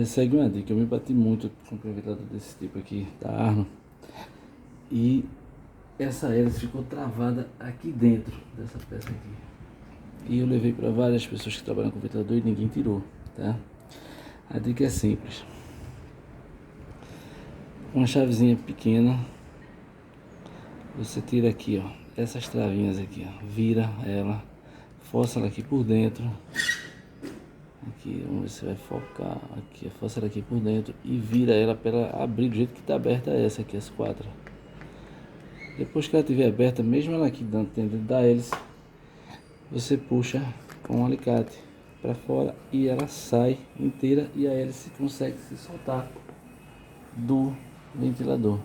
Segue uma dica, eu me bati muito com um ventilador desse tipo aqui, da Arno, e essa hélice ficou travada aqui dentro dessa peça aqui. E eu levei para várias pessoas que trabalham com ventilador e ninguém tirou, tá? A dica é simples. Uma chavezinha pequena, você tira aqui, ó, essas travinhas aqui, ó, vira ela, força ela aqui por dentro. Aqui, vamos ver se vai focar. Aqui, força ela aqui por dentro e vira ela para ela abrir do jeito que está aberta essa aqui, as quatro. Depois que ela estiver aberta, mesmo ela aqui dentro da hélice, você puxa com um alicate para fora e ela sai inteira e a hélice consegue se soltar do ventilador.